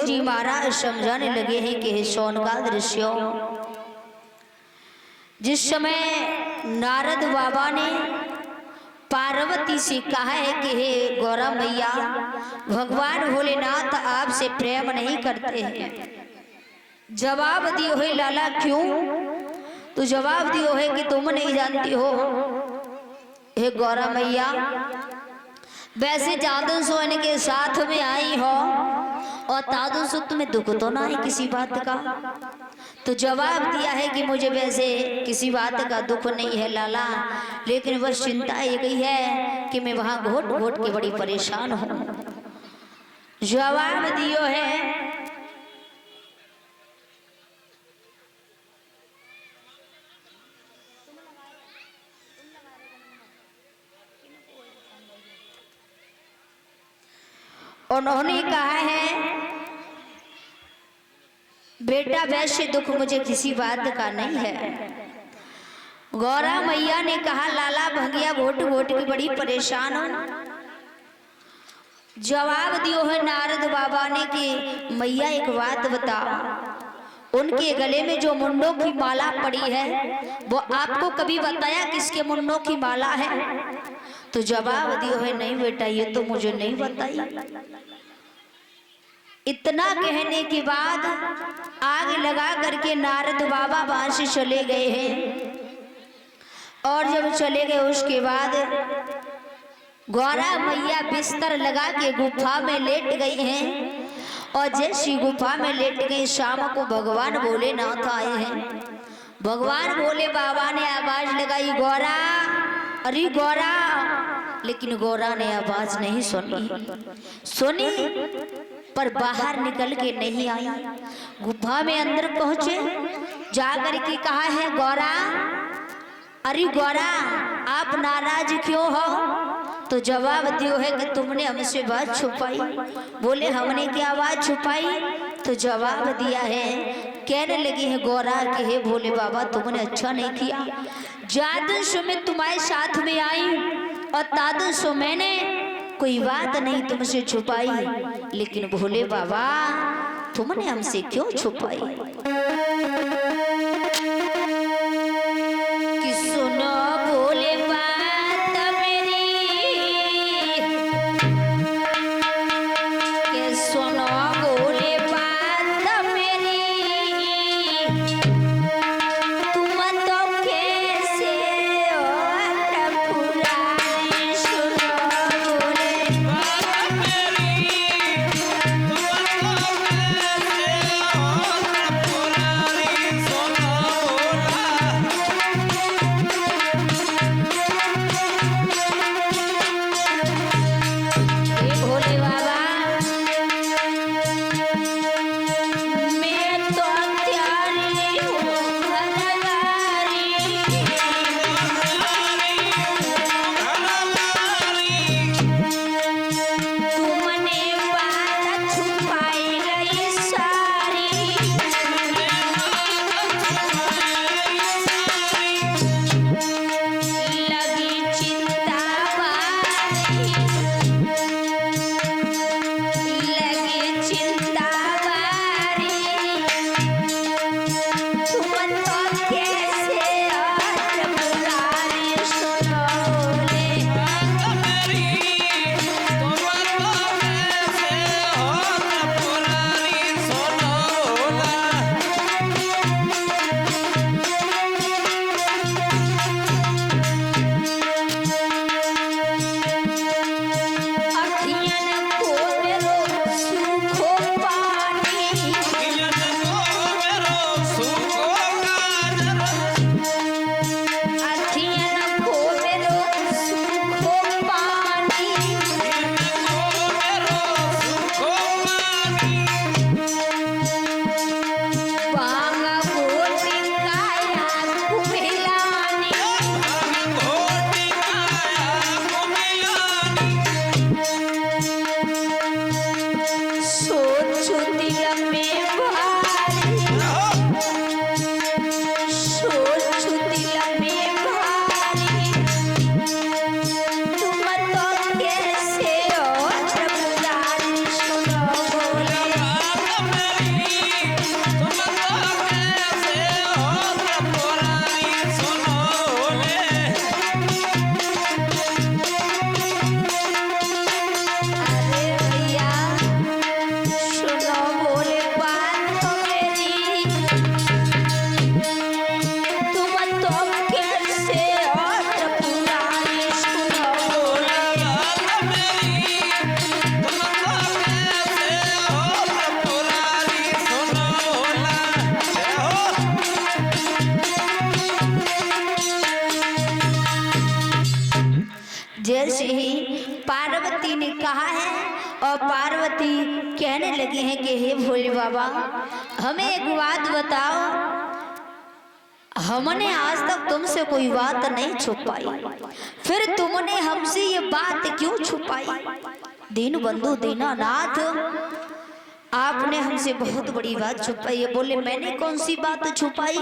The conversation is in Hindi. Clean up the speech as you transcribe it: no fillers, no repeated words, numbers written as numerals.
जी महाराज समझाने लगे हैं कि हे सोनका दृश्यों, जिस समय नारद बाबा ने पार्वती से कहा है कि हे गौरा मैया, भगवान भोलेनाथ आपसे प्रेम नहीं करते हैं, जवाब दियो है लाला क्यों? तो जवाब दियो है कि तुम नहीं जानती हो हे गौरा मैया, वैसे जादू सोने के साथ में आई हो और तादू सो तुम्हें दुख तो ना है किसी बात का? तो जवाब दिया है कि मुझे वैसे किसी बात का दुख नहीं है लाला, लेकिन बस चिंता ये गई है कि मैं वहां घोट घोट के बड़ी परेशान हूं। जवाब दियो है उन्होंने कहा है बेटा वैसे दुख मुझे किसी बात का नहीं है। गौरा मैया ने कहा लाला भंगिया घोट घोट की बड़ी परेशान हूं। जवाब दियो है नारद बाबा ने कि मैया एक बात बताओ, उनके गले में जो मुंडों की माला पड़ी है वो आपको कभी बताया किसके मुंडों की माला है? तो जवाब दियो है नहीं बेटा ये तो मुझे नहीं बताई। इतना कहने के बाद आग लगा करके नारद बाबा वहां से चले गए हैं। और जब चले गए उसके बाद गौरा मैया बिस्तर लगा के गुफा में लेट गई हैं। और जैसी गुफा में लेट गई शाम को भगवान भोलेनाथ आए हैं। भगवान भोले बाबा ने आवाज लगाई गौरा, अरे गौरा, लेकिन गौरा ने आवाज नहीं सुनी पर बाहर निकल के नहीं आई। गुफा में अंदर पहुंचे, जाकर के कहा है गौरा, अरे गौरा आप नाराज क्यों हो? तो जवाब दियो है कि तुमने हमसे बात छुपाई। बोले हमने क्या बात छुपाई? तो जवाब दिया है, कहने लगी है गौरा कि हे भोले बाबा तुमने अच्छा नहीं किया, जादू सो मैं तुम्हारे साथ में आई और तादू सो मैंने कोई बात नहीं तुमसे छुपाई, लेकिन भोले बाबा तुमने हमसे क्यों छुपाई? कि सुनो भोले बात मेरी, कि सुनो भोले बात मेरी, तुम तो कैसे हो टपुरारी, सुनो भोले बात मेरी, और पार्वती कहने लगी हैं कि हे भोले बाबा, हमें एक बात बताओ, हमने आज तक तुमसे कोई बात नहीं छुपाई, फिर तुमने हमसे ये बात क्यों छुपाई? दीन बंधु दीनानाथ, आपने हमसे बहुत बड़ी बात छुपाई है। बोले मैंने कौन सी बात छुपाई?